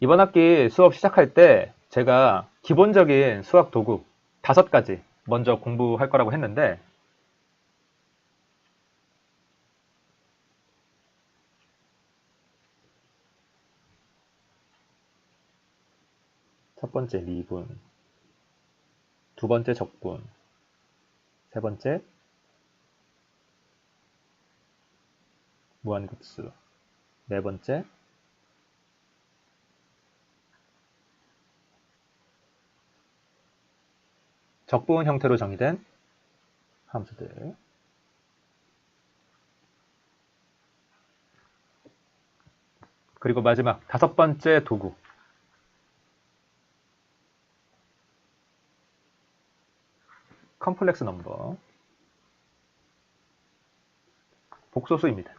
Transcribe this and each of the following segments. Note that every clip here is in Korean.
이번 학기 수업 시작할 때 제가 기본적인 수학 도구 5가지 먼저 공부할 거라고 했는데 첫 번째 미분, 두 번째 적분, 세 번째 무한급수, 네 번째 적분 형태로 정의된 함수들, 그리고 마지막 5번째 도구, 컴플렉스 넘버, 복소수입니다.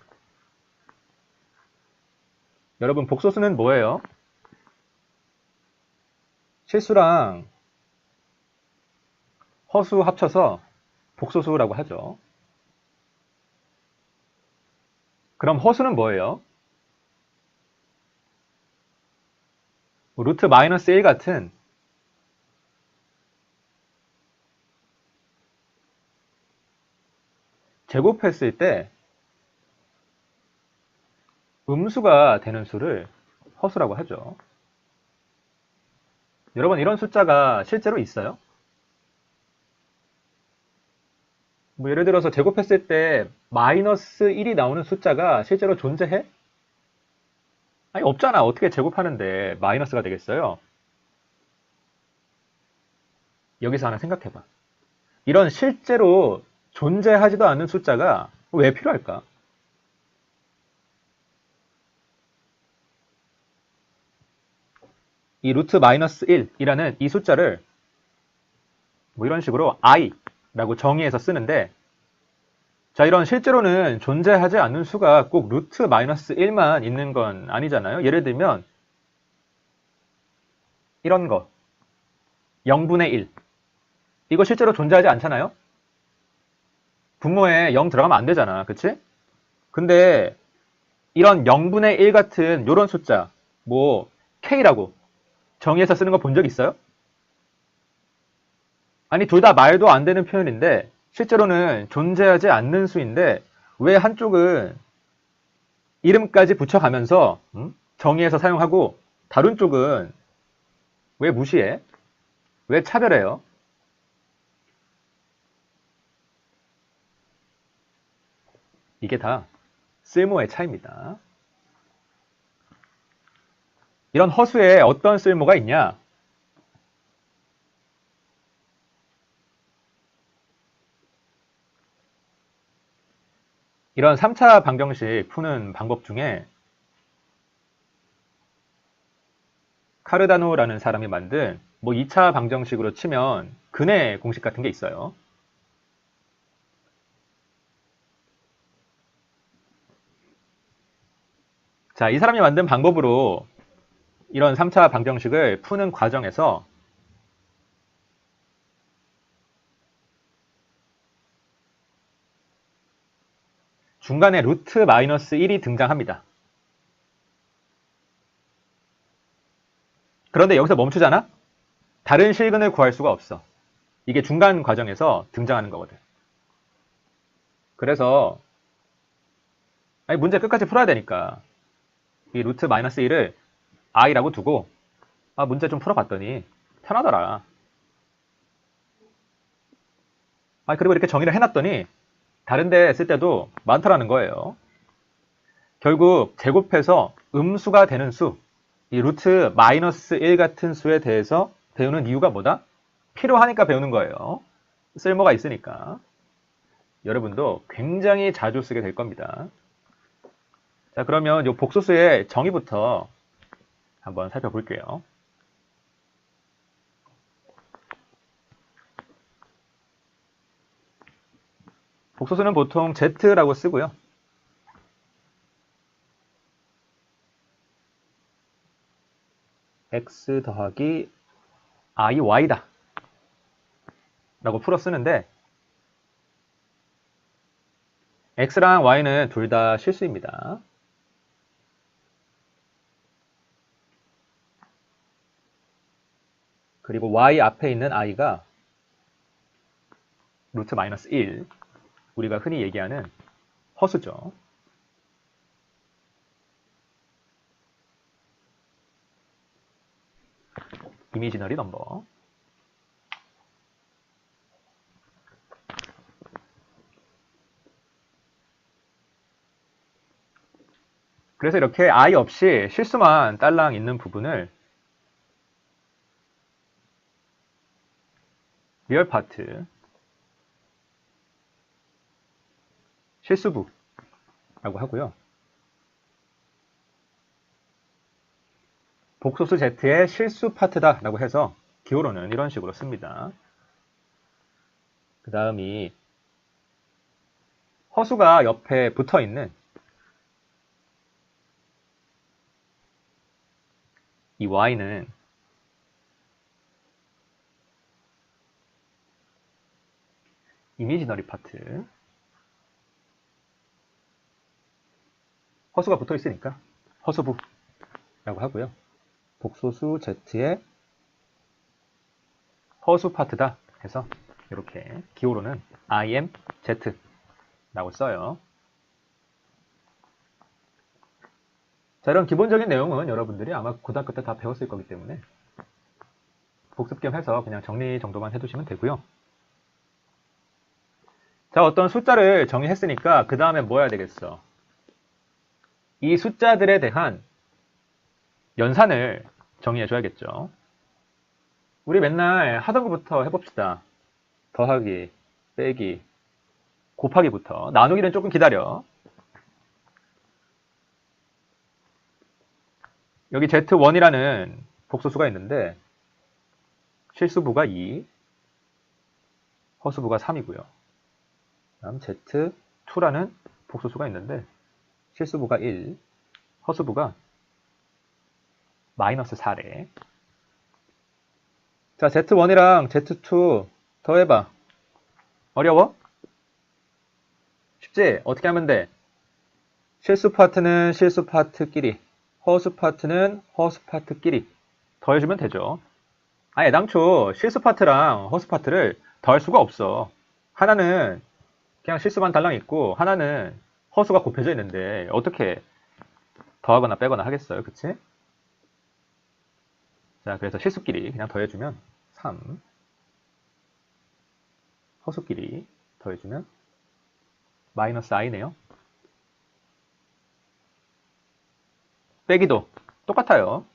여러분, 복소수는 뭐예요? 실수랑 허수 합쳐서 복소수라고 하죠. 그럼 허수는 뭐예요? 루트 마이너스 1 같은 제곱했을 때 음수가 되는 수를 허수라고 하죠. 여러분, 이런 숫자가 실제로 있어요? 뭐 예를 들어서 제곱했을 때 마이너스 1이 나오는 숫자가 실제로 존재해? 아니, 없잖아. 어떻게 제곱하는데 마이너스가 되겠어요? 여기서 하나 생각해봐. 이런 실제로 존재하지도 않는 숫자가 왜 필요할까? 이 루트 마이너스 1이라는 이 숫자를 뭐 이런 식으로 i라고 정의해서 쓰는데, 자, 이런 실제로는 존재하지 않는 수가 꼭 루트 마이너스 1만 있는 건 아니잖아요. 예를 들면 이런 거 0분의 1, 이거 실제로 존재하지 않잖아요. 분모에 0 들어가면 안 되잖아. 그치? 근데 이런 0분의 1 같은 이런 숫자, 뭐 k라고 정의해서 쓰는 거 본 적 있어요? 아니, 둘 다 말도 안 되는 표현인데 실제로는 존재하지 않는 수인데 왜 한쪽은 이름까지 붙여가면서 정의해서 사용하고 다른 쪽은 왜 무시해? 왜 차별해요? 이게 다 쓸모의 차이입니다. 이런 허수에 어떤 쓸모가 있냐? 이런 3차 방정식 푸는 방법 중에 카르다노라는 사람이 만든 뭐 2차 방정식으로 치면 근해 공식 같은 게 있어요. 자, 이 사람이 만든 방법으로 이런 3차 방정식을 푸는 과정에서 중간에 루트 마이너스 1이 등장합니다. 그런데 여기서 멈추잖아? 다른 실근을 구할 수가 없어. 이게 중간 과정에서 등장하는 거거든. 그래서 아니, 문제 끝까지 풀어야 되니까 이 루트 마이너스 1을 i라고 두고 문제 좀 풀어봤더니 편하더라. 그리고 이렇게 정의를 해놨더니 다른 데 쓸 때도 많더라는 거예요. 결국 제곱해서 음수가 되는 수, 이 루트 마이너스 1 같은 수에 대해서 배우는 이유가 뭐다? 필요하니까 배우는 거예요. 쓸모가 있으니까. 여러분도 굉장히 자주 쓰게 될 겁니다. 자, 그러면 이 복소수의 정의부터 한번 살펴볼게요. 복소수는 보통 Z라고 쓰고요. X 더하기 IY다 라고 풀어 쓰는데 X랑 Y는 둘 다 실수입니다. 그리고 y 앞에 있는 i가 루트 마이너스 1, 우리가 흔히 얘기하는 허수죠. 이미지너리 넘버. 그래서 이렇게 i 없이 실수만 딸랑 있는 부분을 리얼 파트, 실수부라고 하고요. 복소수 z의 실수 파트다 라고 해서 기호로는 이런 식으로 씁니다. 그 다음이 허수가 옆에 붙어있는 이 y는 이미지너리 파트, 허수가 붙어 있으니까 허수부라고 하고요. 복소수 z의 허수 파트다 해서 이렇게 기호로는 im z라고 써요. 자, 이런 기본적인 내용은 여러분들이 아마 고등학교 때 다 배웠을 거기 때문에 복습 겸 해서 그냥 정리 정도만 해두시면 되고요. 자, 어떤 숫자를 정의했으니까 그 다음에 뭐 해야 되겠어? 이 숫자들에 대한 연산을 정의해줘야겠죠. 우리 맨날 하던 것부터 해봅시다. 더하기, 빼기, 곱하기부터. 나누기는 조금 기다려. 여기 Z1이라는 복소수가 있는데 실수부가 2, 허수부가 3이고요. 다음 Z2라는 복소수가 있는데 실수부가 1, 허수부가 마이너스 4래. 자, Z1이랑 Z2 더해봐. 어려워? 쉽지? 어떻게 하면 돼? 실수 파트는 실수 파트끼리, 허수 파트는 허수 파트끼리 더해주면 되죠. 아니, 애당초 실수 파트랑 허수 파트를 더할 수가 없어. 하나는 그냥 실수만 달랑 있고 하나는 허수가 곱해져 있는데 어떻게 더하거나 빼거나 하겠어요, 그치? 자, 그래서 실수끼리 그냥 더해주면 3, 허수끼리 더해주면 마이너스 i네요. 빼기도 똑같아요.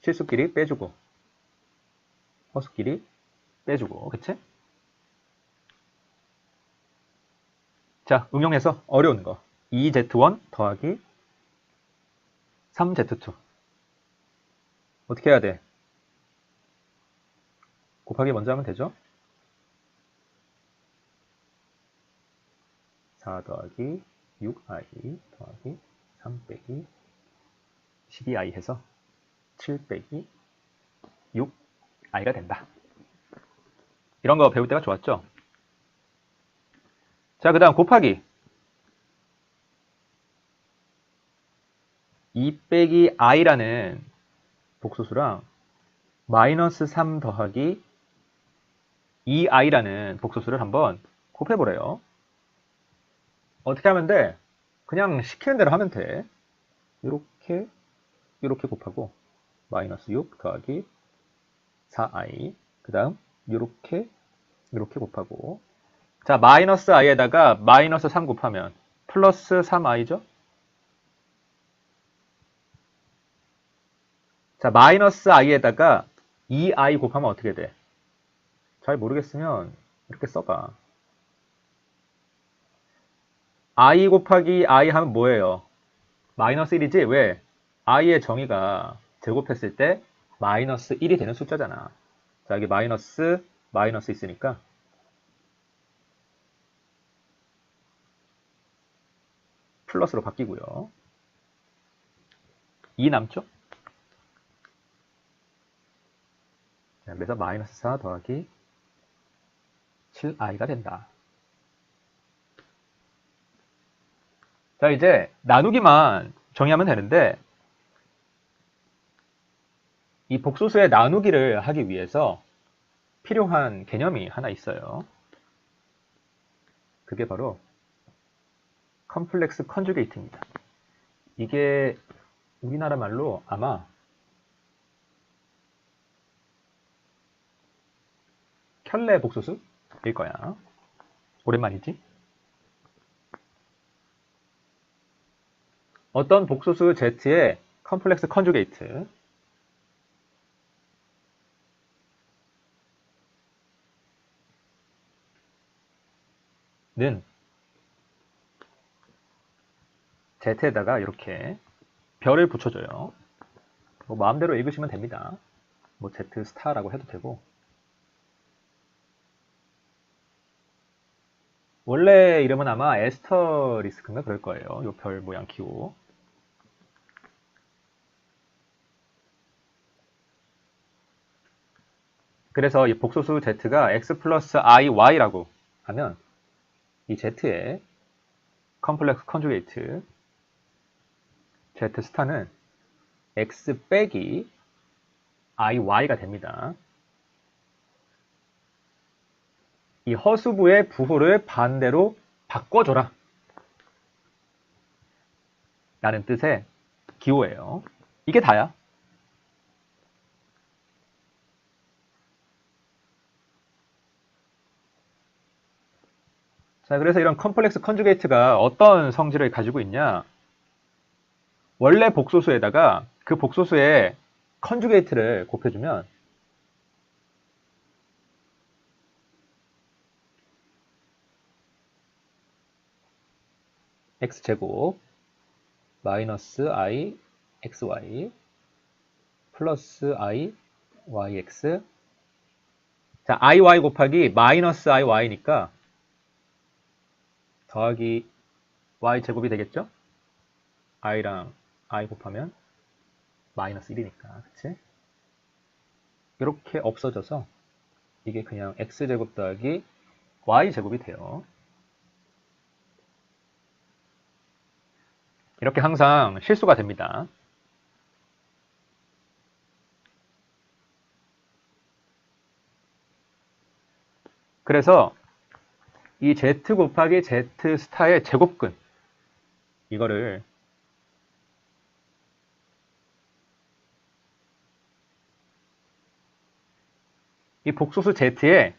실수끼리 빼주고 허수끼리 빼주고, 그치? 자, 응용해서 어려운 거 2z1 더하기 3z2 어떻게 해야 돼? 곱하기 먼저 하면 되죠? 4 더하기 6i 더하기 3 빼기 12i 해서 7 빼기 6i가 된다. 이런 거 배울 때가 좋았죠? 자, 그 다음 곱하기 2 빼기 i라는 복소수랑 마이너스 3 더하기 2i라는 복소수를 한번 곱해보래요. 어떻게 하면 돼? 그냥 시키는 대로 하면 돼. 이렇게 곱하고 마이너스 6 더하기 4i 그 다음 이렇게 곱하고 자, 마이너스 i에다가 마이너스 3 곱하면 플러스 3i죠? 자, 마이너스 i에다가 2i 곱하면 어떻게 돼? 잘 모르겠으면 이렇게 써봐. i 곱하기 i 하면 뭐예요? 마이너스 1이지? 왜? i의 정의가 제곱했을 때 마이너스 1이 되는 숫자잖아. 자, 여기 마이너스 있으니까 플러스로 바뀌고요. 2 남죠? 자, 그래서 마이너스 4 더하기 7i가 된다. 자, 이제 나누기만 정의하면 되는데 이 복소수의 나누기를 하기 위해서 필요한 개념이 하나 있어요. 그게 바로 컴플렉스 컨주게이트입니다. 이게 우리나라 말로 아마 켤레 복소수일 거야. 오랜만이지? 어떤 복소수 Z의 컴플렉스 컨주게이트 는 Z에다가 이렇게 별을 붙여줘요. 뭐 마음대로 읽으시면 됩니다. 뭐 Z 스타라고 해도 되고. 원래 이름은 아마 에스터리스크인가 그럴 거예요. 요 별 모양 기호. 그래서 이 복소수 Z가 X 플러스 IY라고 하면 이 Z의 컴플렉스 컨주게이트 Z 스타는 X 빼기 IY가 됩니다. 이 허수부의 부호를 반대로 바꿔줘라 라는 뜻의 기호예요. 이게 다야. 자, 그래서 이런 컴플렉스 컨주게이트가 어떤 성질을 가지고 있냐? 원래 복소수에다가 그 복소수의 컨주게이트를 곱해주면 x제곱 마이너스 i xy 플러스 i yx 자, iy 곱하기 마이너스 iy니까 더하기 y제곱이 되겠죠? i랑 i 곱하면 마이너스 1이니까 그치? 이렇게 없어져서 이게 그냥 x제곱 더하기 y제곱이 돼요. 이렇게 항상 실수가 됩니다. 그래서 이 z 곱하기 z 스타의 제곱근 이거를 이 복소수 z의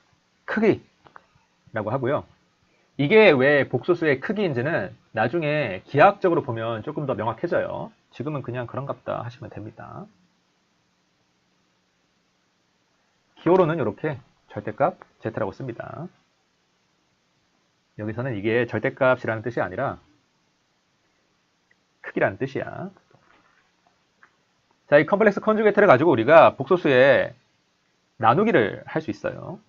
크기라고 하고요. 이게 왜 복소수의 크기인지는 나중에 기하학적으로 보면 조금 더 명확해져요. 지금은 그냥 그런갑다 하시면 됩니다. 기호로는 이렇게 절대값 z라고 씁니다. 여기서는 이게 절대값이라는 뜻이 아니라 크기라는 뜻이야. 자, 이 컴플렉스 컨주게이트를 가지고 우리가 복소수의 나누기를 할 수 있어요.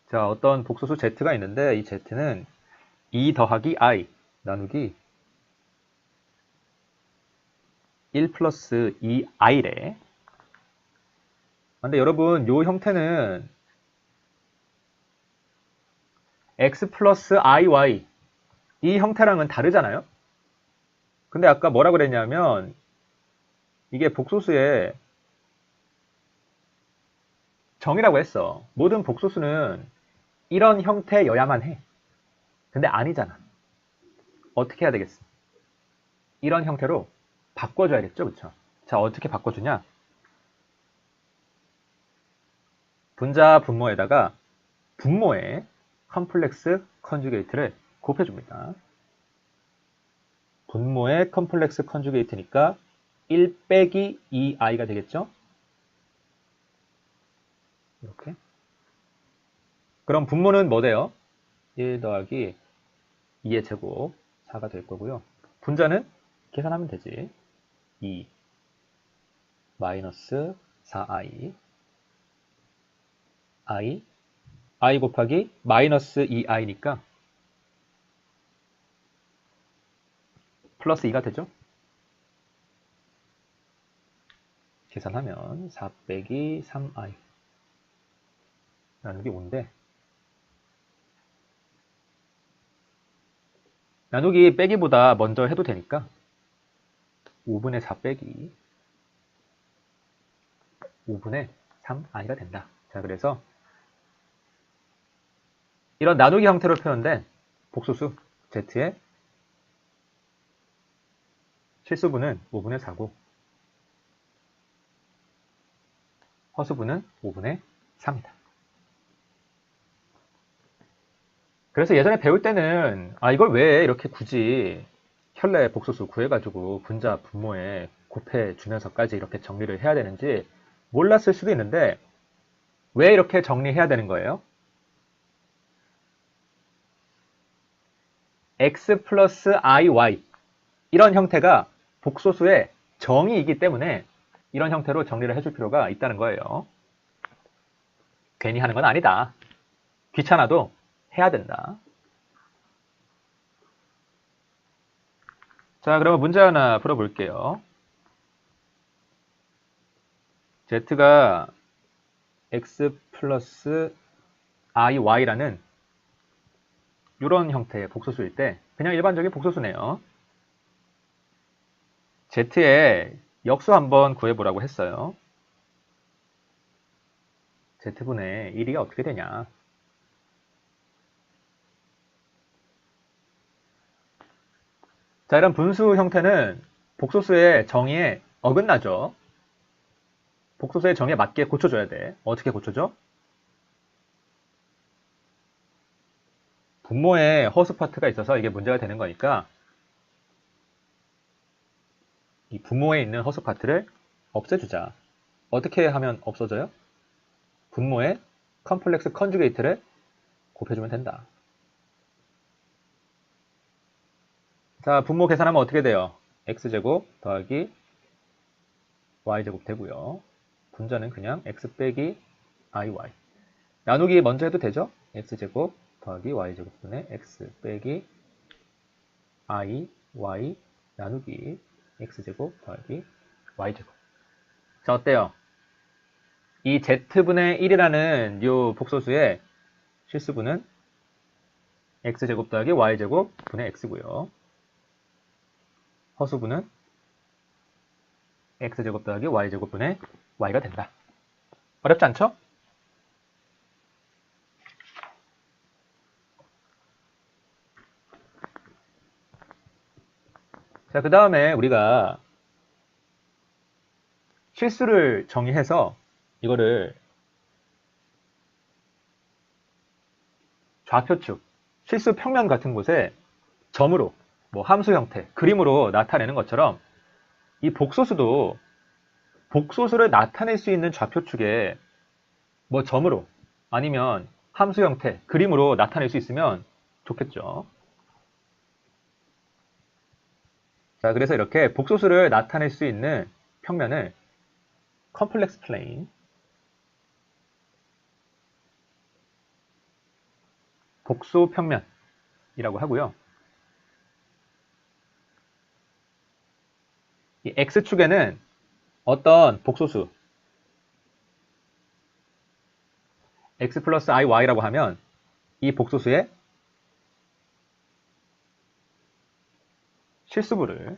자, 어떤 복소수 z가 있는데 이 z는 2 더하기 i 나누기 1 플러스 2i래. 근데 여러분 요 형태는 x 플러스 iy 이 형태랑은 다르잖아요. 근데 아까 뭐라 그랬냐면 이게 복소수의 정의라고 했어. 모든 복소수는 이런 형태여야만 해. 근데 아니잖아. 어떻게 해야 되겠어? 이런 형태로 바꿔줘야겠죠, 그쵸? 자, 어떻게 바꿔주냐? 분자 분모에다가 분모에 컴플렉스 컨주게이트를 곱해줍니다. 분모의 컴플렉스 컨주게이트니까 1 빼기 2i가 되겠죠? 이렇게. 그럼 분모는 뭐 돼요? 1 더하기 2의 제곱 4가 될 거고요. 분자는 계산하면 되지. 2 마이너스 4i i 곱하기 마이너스 2i니까 플러스 2가 되죠? 계산하면 4 빼기 3i 나누기 5인데 나누기 빼기보다 먼저 해도 되니까 5분의 4 빼기 5분의 3 i가 된다. 자, 그래서 이런 나누기 형태로 표현된 복소수 z의 실수분은 5분의 4고 허수분은 5분의 3이다. 그래서 예전에 배울 때는 이걸 왜 이렇게 굳이 현래 복소수 구해가지고 분자 분모에 곱해 주면서까지 이렇게 정리를 해야 되는지 몰랐을 수도 있는데 왜 이렇게 정리해야 되는 거예요? x 플러스 iy 이런 형태가 복소수의 정의이기 때문에 이런 형태로 정리를 해줄 필요가 있다는 거예요. 괜히 하는 건 아니다. 귀찮아도 해야 된다. 자, 그러면 문제 하나 풀어볼게요. z가 x 플러스 iy라는 이런 형태의 복소수일 때 그냥 일반적인 복소수네요. z의 역수 한번 구해보라고 했어요. z분의 1이 어떻게 되냐. 자, 이런 분수 형태는 복소수의 정의에 어긋나죠. 복소수의 정의에 맞게 고쳐줘야 돼. 어떻게 고쳐줘? 분모에 허수 파트가 있어서 이게 문제가 되는 거니까 이 분모에 있는 허수 파트를 없애주자. 어떻게 하면 없어져요? 분모에 컴플렉스 컨주게이트를 곱해주면 된다. 자, 분모 계산하면 어떻게 돼요? x제곱 더하기 y제곱 되고요. 분자는 그냥 x 빼기 iy. 나누기 먼저 해도 되죠? x제곱 더하기 y제곱분의 x 빼기 i, y 나누기 x제곱 더하기 y제곱. 자, 어때요? 이 z분의 1이라는 요 복소수의 실수분은 x제곱 더하기 y제곱 분의 x고요. 허수분은 x제곱 더하기 y제곱 분의 y가 된다. 어렵지 않죠? 자, 그 다음에 우리가 실수를 정의해서 이거를 좌표축, 실수 평면 같은 곳에 점으로, 뭐 함수 형태, 그림으로 나타내는 것처럼 이 복소수도 복소수를 나타낼 수 있는 좌표축에 뭐 점으로 아니면 함수 형태, 그림으로 나타낼 수 있으면 좋겠죠. 자, 그래서 이렇게 복소수를 나타낼 수 있는 평면을 컴플렉스 플레인, 복소 평면이라고 하고요. 이 x축에는 어떤 복소수 x 플러스 iy라고 하면 이 복소수의 실수부를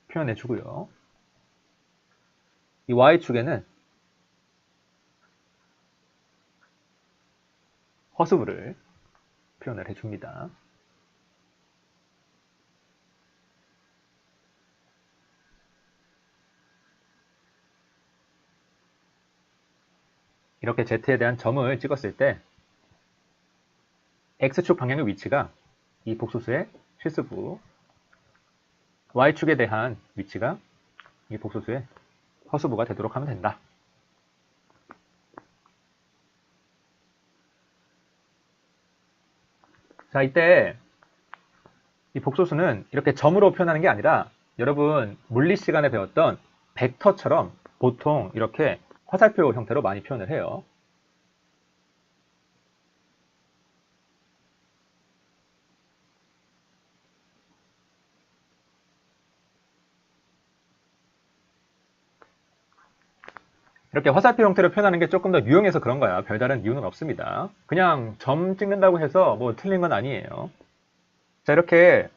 표현해 주고요. 이 y축에는 허수부를 표현을 해줍니다. 이렇게 z에 대한 점을 찍었을 때 x축 방향의 위치가 이 복소수의 실수부, y축에 대한 위치가 이 복소수의 허수부가 되도록 하면 된다. 자, 이때 이 복소수는 이렇게 점으로 표현하는 게 아니라 여러분 물리 시간에 배웠던 벡터처럼 보통 이렇게 화살표 형태로 많이 표현을 해요. 이렇게 화살표 형태로 표현하는 게 조금 더 유용해서 그런 거야. 별다른 이유는 없습니다. 그냥 점 찍는다고 해서 뭐 틀린 건 아니에요. 자, 이렇게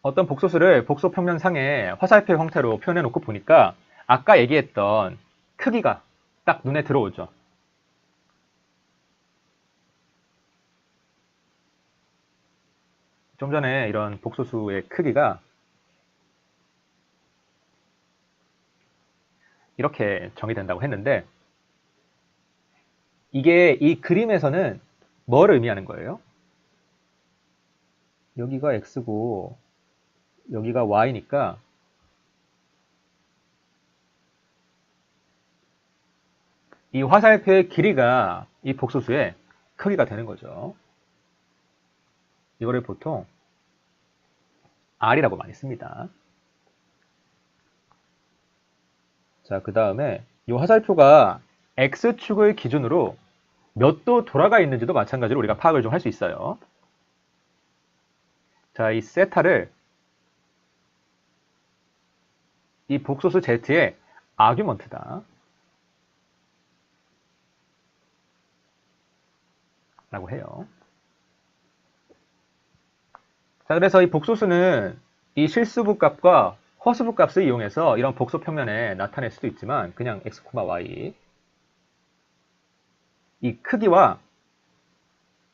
어떤 복소수를 복소평면상의 화살표 형태로 표현해 놓고 보니까 아까 얘기했던 크기가 딱 눈에 들어오죠. 좀 전에 이런 복소수의 크기가 이렇게 정의된다고 했는데 이게 이 그림에서는 뭘 의미하는 거예요? 여기가 x고 여기가 y니까 이 화살표의 길이가 이 복소수의 크기가 되는 거죠. 이거를 보통 r이라고 많이 씁니다. 자, 그 다음에 이 화살표가 x축을 기준으로 몇 도 돌아가 있는지도 마찬가지로 우리가 파악을 좀 할 수 있어요. 자, 이 세타를 이 복소수 z의 아규먼트다 라고 해요. 자, 그래서 이 복소수는 이 실수부 값과 허수부 값을 이용해서 이런 복소 평면에 나타낼 수도 있지만 그냥 x, y 이 크기와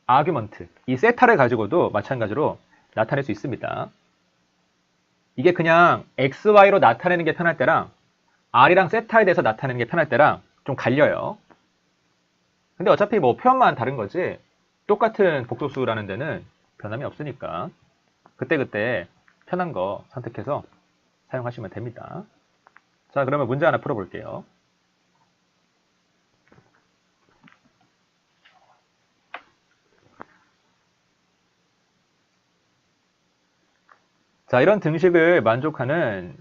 아규먼트, 이 세타를 가지고도 마찬가지로 나타낼 수 있습니다. 이게 그냥 xy로 나타내는 게 편할 때랑 r이랑 세타에 대해서 나타내는 게 편할 때랑 좀 갈려요. 근데 어차피 뭐 표현만 다른 거지 똑같은 복소수라는 데는 변함이 없으니까 그때그때 편한 거 선택해서 사용하시면 됩니다. 자, 그러면 문제 하나 풀어볼게요. 자, 이런 등식을 만족하는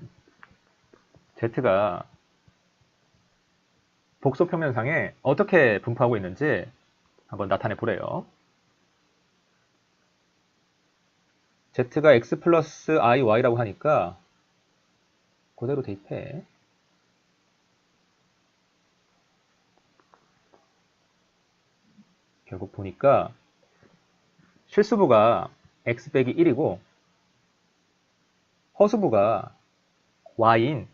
Z가 복소 평면상에 어떻게 분포하고 있는지 한번 나타내 보래요. Z가 x 플러스 i, y라고 하니까 그대로 대입해. 결국 보니까 실수부가 x 빼기 1이고 허수부가 y인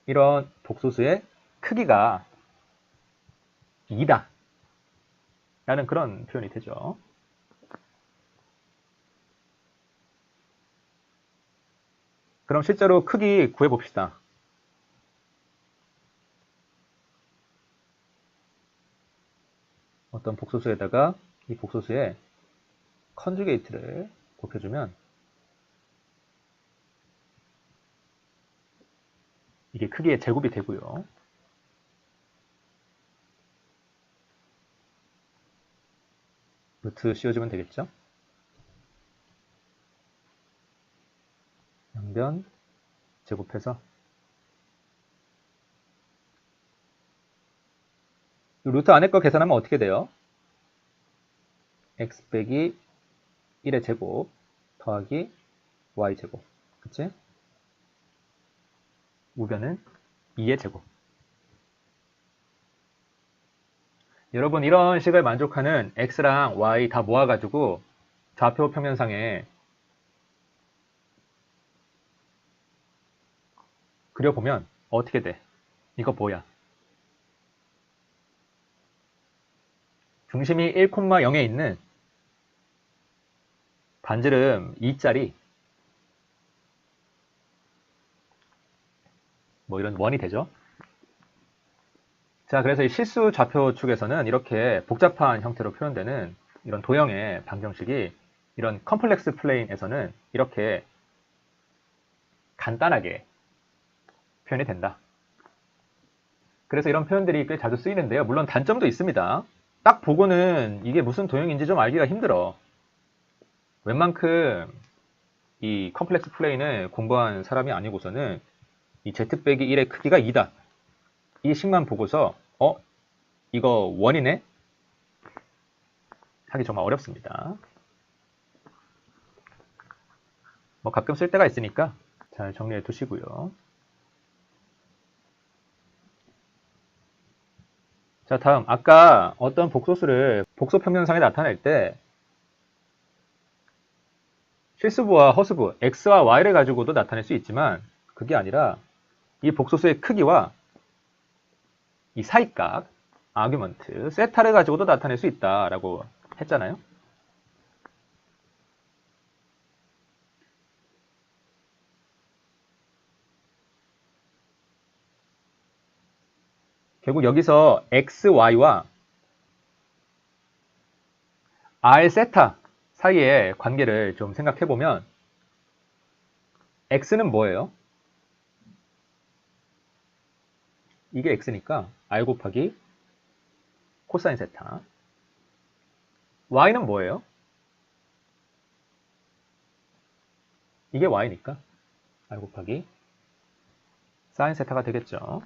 이런 복소수의 크기가 2다 라는 그런 표현이 되죠. 그럼 실제로 크기 구해봅시다. 어떤 복소수에다가 이 복소수의 컨주게이트를 곱해주면 이게 크기의 제곱이 되고요. 루트 씌워주면 되겠죠? 양변 제곱해서 루트 안에 거 계산하면 어떻게 돼요? x 빼기 1의 제곱 더하기 y 제곱. 그치? 우변은 2의 제곱. 여러분 이런 식을 만족하는 x랑 y 다 모아가지고 좌표 평면상에 그려보면 어떻게 돼? 이거 뭐야? 중심이 1,0에 있는 반지름 2짜리 뭐 이런 원이 되죠. 자, 그래서 이 실수 좌표 축에서는 이렇게 복잡한 형태로 표현되는 이런 도형의 방정식이 이런 컴플렉스 플레인에서는 이렇게 간단하게 표현이 된다. 그래서 이런 표현들이 꽤 자주 쓰이는데요. 물론 단점도 있습니다. 딱 보고는 이게 무슨 도형인지 좀 알기가 힘들어. 웬만큼 이 컴플렉스 플레인을 공부한 사람이 아니고서는 이 z 빼기 1의 크기가 2다. 이 식만 보고서 이거 원이네? 하기 정말 어렵습니다. 뭐 가끔 쓸 때가 있으니까 잘 정리해 두시고요. 자, 다음 아까 어떤 복소수를 복소 평면상에 나타낼 때 실수부와 허수부, x와 y를 가지고도 나타낼 수 있지만 그게 아니라 이 복소수의 크기와 이 사이값, 아규먼트, 세타를 가지고도 나타낼 수 있다라고 했잖아요. 결국 여기서 x, y와 r 세타 사이의 관계를 좀 생각해보면 x는 뭐예요? 이게 x니까 r 곱하기 코사인 세타. y는 뭐예요? 이게 y니까 r 곱하기 사인 세타가 되겠죠.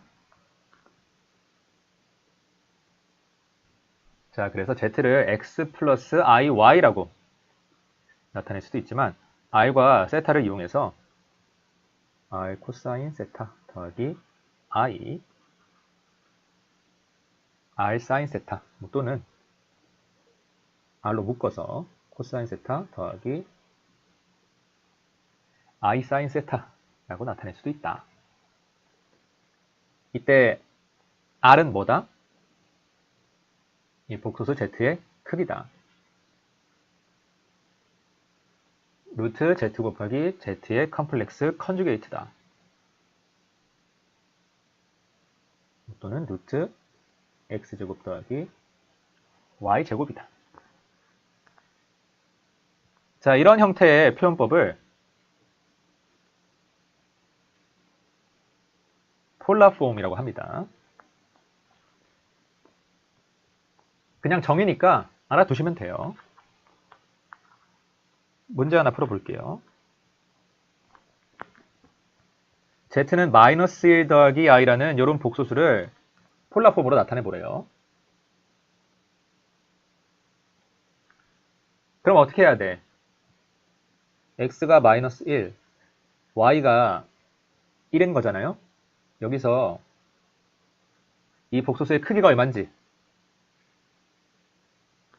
자, 그래서 z를 x 플러스 iy라고 나타낼 수도 있지만 r과 세타를 이용해서 r 코사인 세타 더하기 i r 사인 세타 또는 r로 묶어서 코사인 세타 더하기 i 사인 세타라고 나타낼 수도 있다. 이때 r은 뭐다? 이 복소수 z의 크기다. 루트 z 곱하기 z의 컴플렉스 컨주게이트다. 또는 루트 x제곱 더하기 y제곱이다. 자, 이런 형태의 표현법을 폴라폼이라고 합니다. 그냥 정의니까 알아두시면 돼요. 문제 하나 풀어볼게요. z는 마이너스 1 더하기 i라는 이런 복소수를 폴라폼으로 나타내보래요. 그럼 어떻게 해야 돼? x가 마이너스 1, y가 1인 거잖아요? 여기서 이 복소수의 크기가 얼마인지,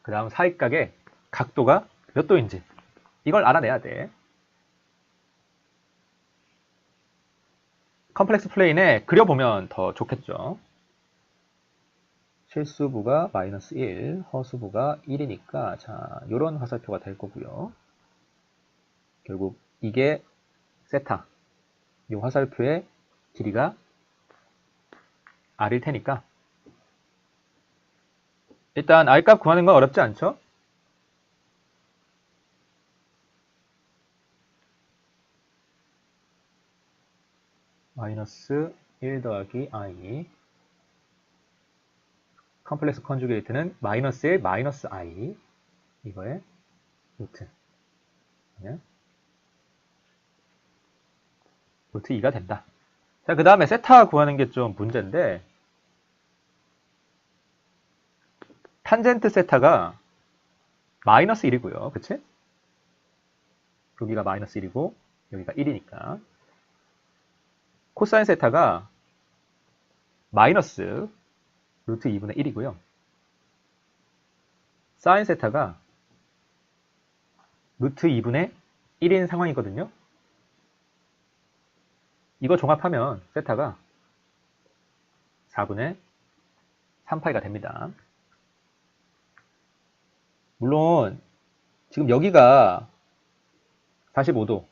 그 다음 사이각의 각도가 몇 도인지 이걸 알아내야 돼. 컴플렉스 플레인에 그려보면 더 좋겠죠. 실수부가 마이너스 1, 허수부가 1이니까 자, 요런 화살표가 될 거고요. 결국 이게 세타, 이 화살표의 길이가 r일 테니까 일단 r값 구하는 건 어렵지 않죠? 마이너스 1 더하기 i 컴플렉스 컨주게이트는 마이너스 1 마이너스 i 이거의 루트 루트 2가 된다. 자, 그 다음에 세타 구하는 게 좀 문제인데 탄젠트 세타가 마이너스 1이고요. 그치? 여기가 마이너스 1이고 여기가 1이니까 코사인 세타가 마이너스 루트 2분의 1이고요. 사인 세타가 루트 2분의 1인 상황이거든요. 이거 종합하면 세타가 4분의 3파이가 됩니다. 물론 지금 여기가 45도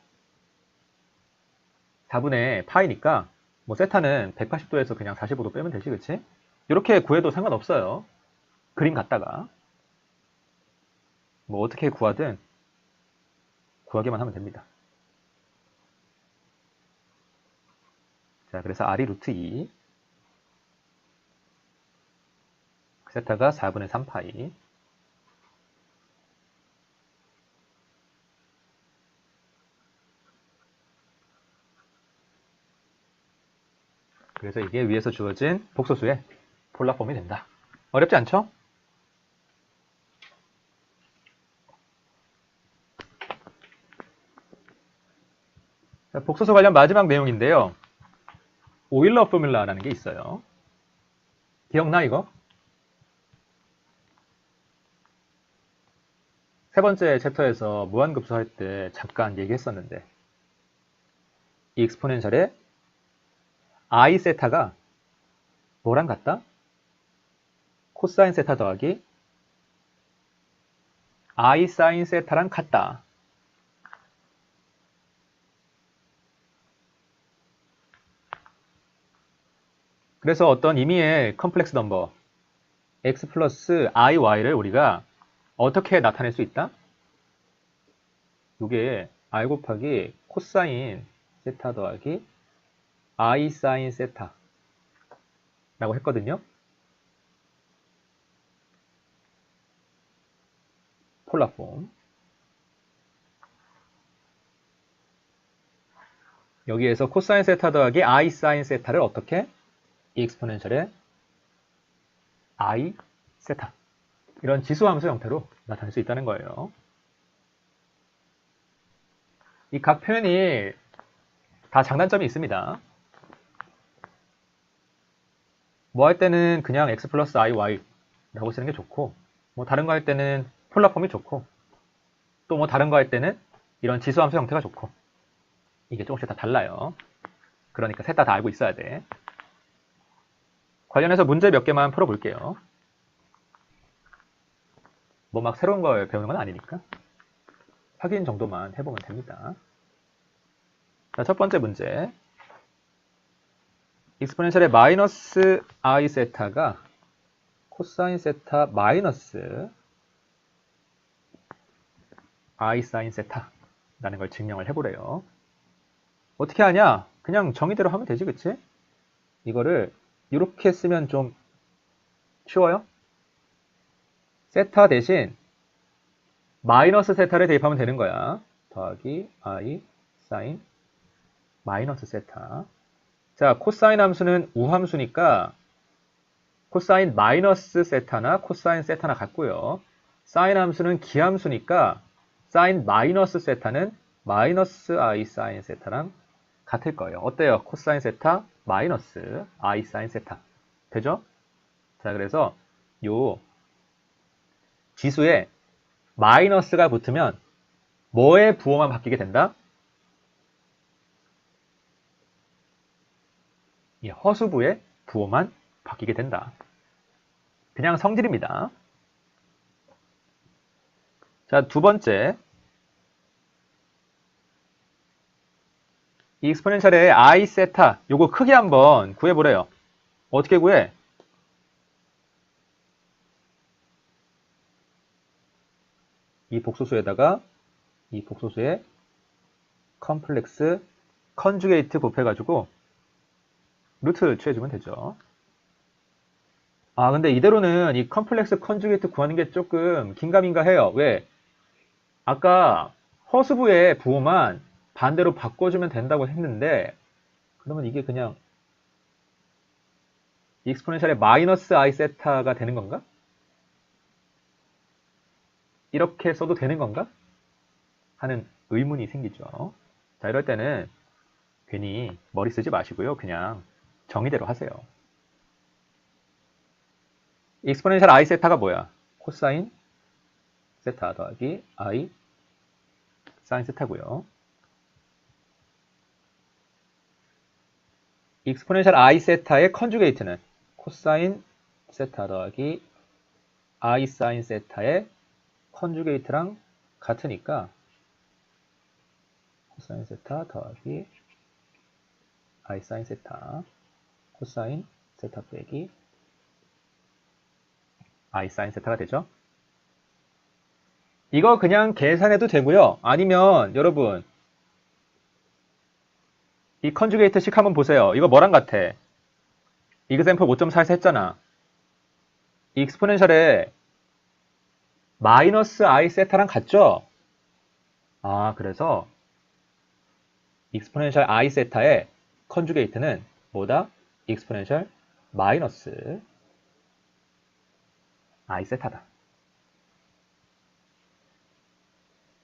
4분의 파이니까 뭐 세타는 180도에서 그냥 45도 빼면 되지, 그치? 이렇게 구해도 상관없어요. 그림 갖다가 뭐 어떻게 구하든 구하기만 하면 됩니다. 자, 그래서 r이 루트 2 세타가 4분의 3파이 그래서 이게 위에서 주어진 복소수의 폴라폼이 된다. 어렵지 않죠? 자, 복소수 관련 마지막 내용인데요. 오일러 포뮬라라는 게 있어요. 기억나 이거? 세 번째 챕터에서 무한급수 할 때 잠깐 얘기했었는데 이 익스포넨셜의 i 세타가 뭐랑 같다? 코사인 세타 더하기 i 사인 세타랑 같다. 그래서 어떤 임의의 컴플렉스 넘버 x 플러스 iy를 우리가 어떻게 나타낼 수 있다? 이게 i 곱하기 코사인 세타 더하기 i 사인 세타 라고 했거든요. 폴라폼. 여기에서 코사인 세타 더하기 i 사인 세타를 어떻게? 이 익스포넨셜의 i 세타. 이런 지수함수 형태로 나타낼 수 있다는 거예요. 이 각 표현이 다 장단점이 있습니다. 뭐 할 때는 그냥 x 플러스 iy 라고 쓰는 게 좋고, 뭐 다른 거 할 때는 폴라폼이 좋고, 또 뭐 다른 거 할 때는 이런 지수함수 형태가 좋고, 이게 조금씩 다 달라요. 그러니까 셋 다 알고 있어야 돼. 관련해서 문제 몇 개만 풀어볼게요. 뭐 막 새로운 걸 배우는 건 아니니까 확인 정도만 해보면 됩니다. 자, 첫 번째 문제. 익스포넨셜의 마이너스 i 세타가 코사인 세타 마이너스 i 사인 세타라는 걸 증명을 해보래요. 어떻게 하냐? 그냥 정의대로 하면 되지, 그치? 이거를 이렇게 쓰면 좀 쉬워요? 세타 대신 마이너스 세타를 대입하면 되는 거야. 더하기 i 사인 마이너스 세타. 자, 코사인 함수는 우함수니까 코사인 마이너스 세타나 코사인 세타나 같고요. 사인 함수는 기함수니까 사인 마이너스 세타는 마이너스 i 사인 세타랑 같을 거예요. 어때요? 코사인 세타 마이너스 i 사인 세타. 되죠? 자, 그래서 요 지수에 마이너스가 붙으면 뭐의 부호만 바뀌게 된다? 이 허수부의 부호만 바뀌게 된다. 그냥 성질입니다. 자, 두 번째. 이 익스포넨셜의 i 세타, 요거 크게 한번 구해보래요. 어떻게 구해? 이 복소수에다가 이 복소수에 컴플렉스 컨주게이트 곱해가지고 루트 취해주면 되죠. 아, 근데 이대로는 이 컴플렉스 컨주게이트 구하는 게 조금 긴가민가 해요. 왜? 아까 허수부의 부호만 반대로 바꿔주면 된다고 했는데, 그러면 이게 그냥 익스포넨셜의 마이너스 i 세타가 되는 건가? 이렇게 써도 되는 건가? 하는 의문이 생기죠. 자, 이럴 때는 괜히 머리 쓰지 마시고요. 그냥 정의대로 하세요. 익스포넨셜 i 세타가 뭐야? 코사인 세타 더하기 i 사인 세타고요. 익스포넨셜 i 세타의 컨주게이트는 코사인 세타 더하기 i 사인 세타의 컨주게이트랑 같으니까 코사인 세타 더하기 i 사인 세타 코사인 세타 빼기 i 사인 세타가 되죠. 이거 그냥 계산해도 되고요. 아니면 여러분 이 컨주게이트 식 한번 보세요. 이거 뭐랑 같아? 이그샘플 5.4에서 했잖아. 이 익스포넨셜에 마이너스 i 세타랑 같죠? 아, 그래서 익스포넨셜 i 세타의 컨주게이트는 뭐다? 익스포넨셜 마이너스 i 세타다.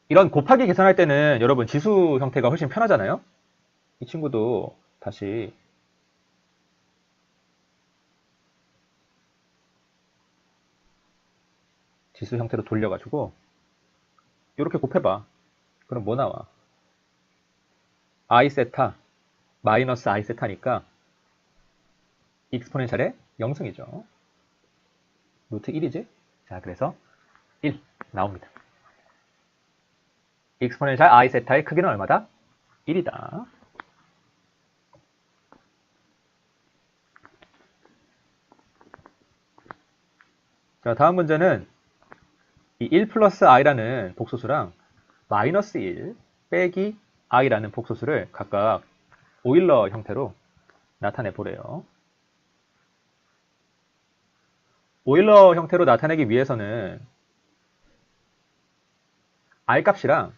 이런 곱하기 계산할 때는 여러분 지수 형태가 훨씬 편하잖아요? 이 친구도 다시 지수 형태로 돌려가지고 이렇게 곱해봐. 그럼 뭐 나와? i 세타 마이너스 i 세타니까 익스포넨셜의 영승이죠. 루트 1이지? 자, 그래서 1 나옵니다. 익스포넨셜 i 세타의 크기는 얼마다? 1이다. 자, 다음 문제는 이 1 플러스 i라는 복소수랑 마이너스 1 빼기 i라는 복소수를 각각 오일러 형태로 나타내 보래요. 오일러 형태로 나타내기 위해서는 r 값이랑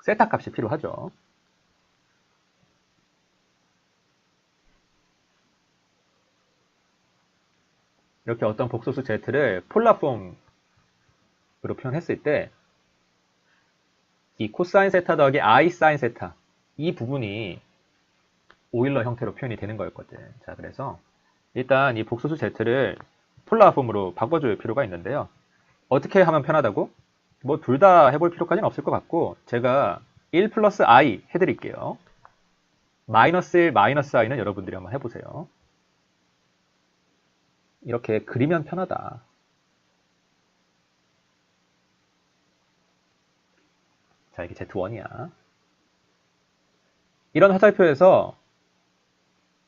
세타 값이 필요하죠. 이렇게 어떤 복소수 z를 폴라 폼으로 표현했을 때 이 코사인 세타 더하기 i 사인 세타 이 부분이 오일러 형태로 표현이 되는 거였거든. 자, 그래서 일단 이 복소수 z를 폴라 폼으로 바꿔줄 필요가 있는데요. 어떻게 하면 편하다고? 뭐 둘 다 해볼 필요까지는 없을 것 같고 제가 1 플러스 i 해드릴게요. 마이너스 1 마이너스 i는 여러분들이 한번 해보세요. 이렇게 그리면 편하다. 자, 이게 Z1이야. 이런 화살표에서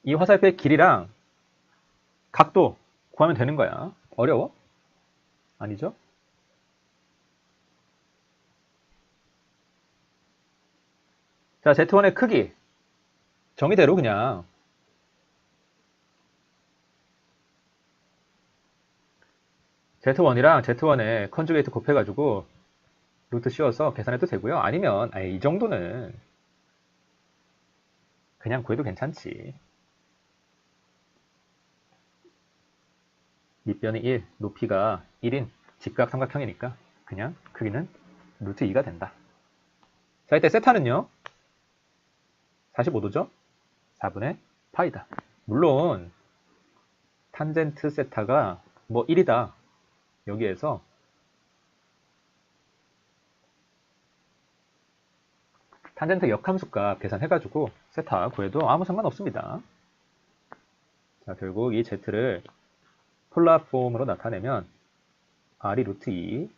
이 화살표의 길이랑 각도 구하면 되는 거야. 어려워? 아니죠? 자, Z1의 크기 정의대로 그냥 Z1이랑 Z1의 컨주게이트 곱해가지고 루트 씌워서 계산해도 되고요. 아니면 이 정도는 그냥 구해도 괜찮지. 밑변이 1, 높이가 1인 직각삼각형이니까 그냥 크기는 루트 2가 된다. 자, 이때 세타는요. 45도죠? 4분의 파이다. 물론 탄젠트 세타가 뭐 1이다. 여기에서 탄젠트 역함수값 계산해가지고 세타 구해도 아무 상관없습니다. 자, 결국 이 z를 폴라 폼으로 나타내면 r이 루트 2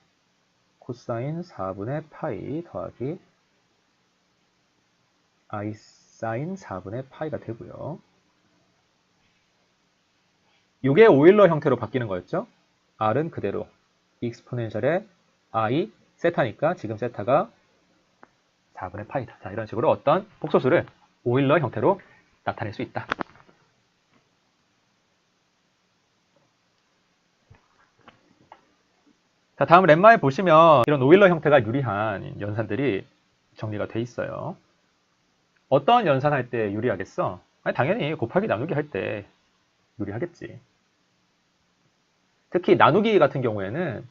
코사인 4분의 파이 더하기 i 사인 4분의 파이가 되고요. 이게 오일러 형태로 바뀌는 거였죠? r은 그대로 익스포넨셜의 i 세타니까 지금 세타가 4분의 파이다. 자, 이런 식으로 어떤 복소수를 오일러 형태로 나타낼 수 있다. 자, 다음 렘마에 보시면 이런 오일러 형태가 유리한 연산들이 정리가 돼 있어요. 어떤 연산할 때 유리하겠어? 아니, 당연히 곱하기 나누기 할 때 유리하겠지. 특히 나누기 같은 경우에는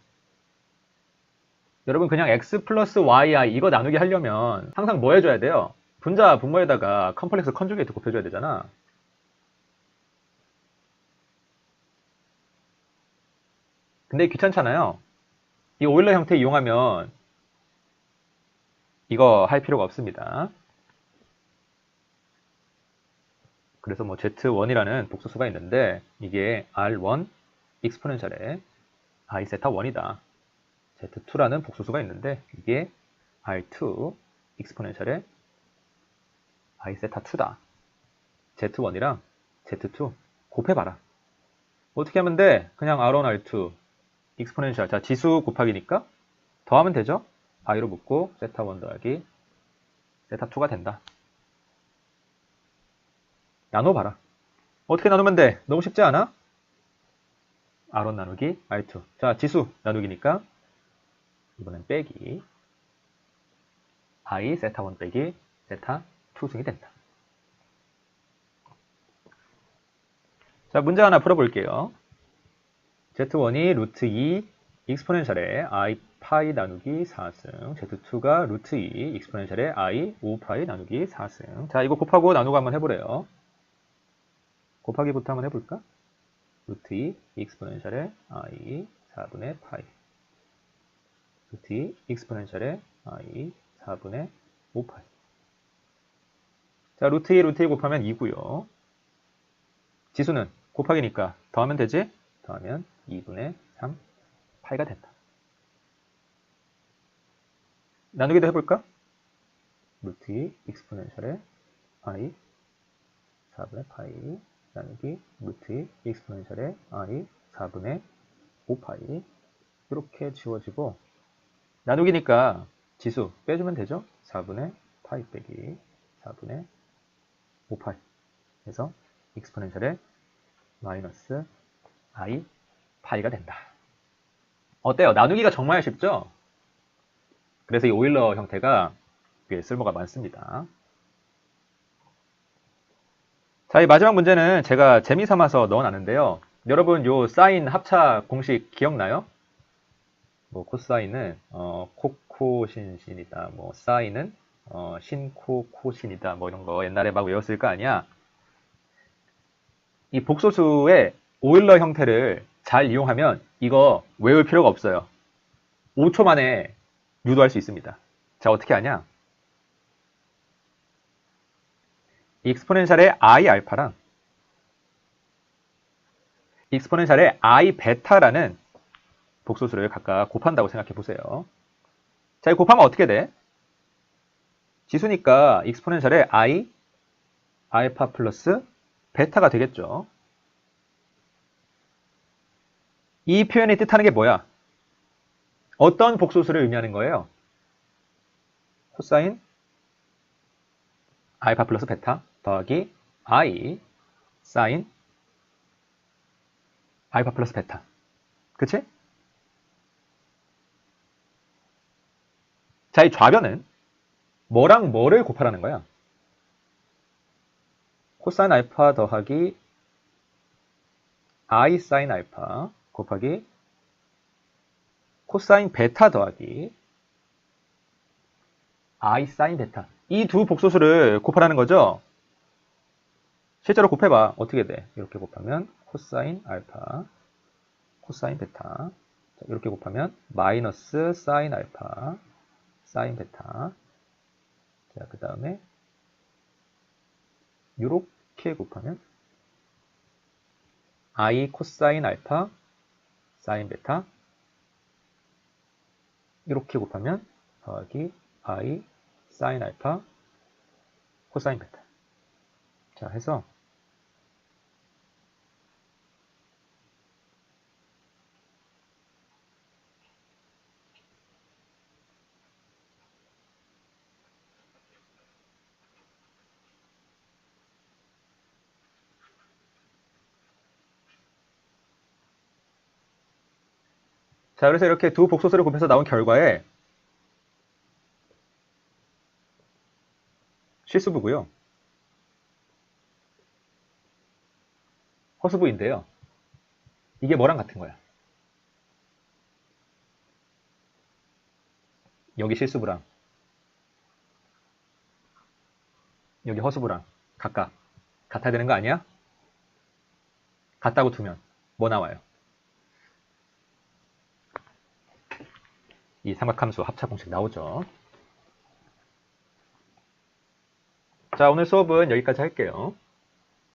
여러분 그냥 x 플러스 yi 이거 나누기 하려면 항상 뭐 해줘야 돼요? 분자 분모에다가 컴플렉스 컨주게이트 곱해줘야 되잖아. 근데 귀찮잖아요. 이 오일러 형태 이용하면 이거 할 필요가 없습니다. 그래서 뭐 z1이라는 복소수가 있는데 이게 r1 익스포넨셜의 i 세타 1이다. z2라는 복소수가 있는데 이게 r2 익스포넨셜의 i 세타 2다. z1이랑 z2 곱해봐라. 어떻게 하면 돼? 그냥 r1, r2 익스포넨셜. 자, 지수 곱하기니까 더하면 되죠? i로 묶고 세타 1 더하기 세타 2가 된다. 나눠봐라. 어떻게 나누면 돼? 너무 쉽지 않아? r1 나누기 r2. 자, 지수 나누기니까 이번엔 빼기 i 세타 1 빼기 세타 2승이 된다. 자, 문제 하나 풀어볼게요. z1이 루트 2 익스포넨셜의 i 파이 나누기 4승, z2가 루트 2 익스포넨셜의 i 5 파이 나누기 4승. 자, 이거 곱하고 나누고 한번 해보래요. 곱하기부터 한번 해볼까? 루트 2 익스포넨셜의 i 4분의 파이. 루트 2 익스포넨셜의 i 4분의 5파이. 자, 루트 2 루트 2 곱하면 2고요. 지수는 곱하기니까 더하면 되지? 더하면 2분의 3 파이가 된다. 나누기도 해볼까? 루트 2 익스포넨셜의 i 4분의 파이 나누기 루트 2 익스포넨셜의 i 4분의 5파이. 이렇게 지워지고 나누기니까 지수 빼주면 되죠? 4분의 파이 빼기 4분의 5파이 해서 익스포넨셜의 마이너스 i 파이가 된다. 어때요? 나누기가 정말 쉽죠? 그래서 이 오일러 형태가 꽤 쓸모가 많습니다. 자, 이 마지막 문제는 제가 재미삼아서 넣어놨는데요. 여러분 요 사인 합차 공식 기억나요? 뭐 코사인은 코코신신이다. 뭐 사인은 신코코신이다. 뭐 이런 거 옛날에 막 외웠을 거 아니야. 이 복소수의 오일러 형태를 잘 이용하면 이거 외울 필요가 없어요. 5초 만에 유도할 수 있습니다. 자, 어떻게 하냐? 익스포넨셜의 i 알파랑 익스포넨셜의 i 베타라는 복소수를 각각 곱한다고 생각해 보세요. 자, 이 곱하면 어떻게 돼? 지수니까 익스포넨셜의 i 알파 플러스 베타가 되겠죠. 이 표현이 뜻하는 게 뭐야? 어떤 복소수를 의미하는 거예요? 코사인 알파 플러스 베타 더하기 i 사인 알파 플러스 베타. 그치? 자, 이 좌변은 뭐랑 뭐를 곱하라는 거야? 코사인 알파 더하기 i 사인 알파 곱하기 코사인 베타 더하기 i 사인 베타. 이 두 복소수를 곱하라는 거죠? 실제로 곱해봐. 어떻게 돼? 이렇게 곱하면 코사인 알파 코사인 베타. 자, 이렇게 곱하면 마이너스 사인 알파 사인 베타. 자, 그 다음에 이렇게 곱하면 i 코사인 알파 사인 베타. 이렇게 곱하면 더하기 i 사인 알파 코사인 베타. 자, 해서 자, 그래서 이렇게 두 복소수를 곱해서 나온 결과에 실수부고요. 허수부인데요. 이게 뭐랑 같은 거야? 여기 실수부랑 여기 허수부랑 각각 같아야 되는 거 아니야? 같다고 두면 뭐 나와요? 이 삼각함수 합차 공식 나오죠. 자, 오늘 수업은 여기까지 할게요.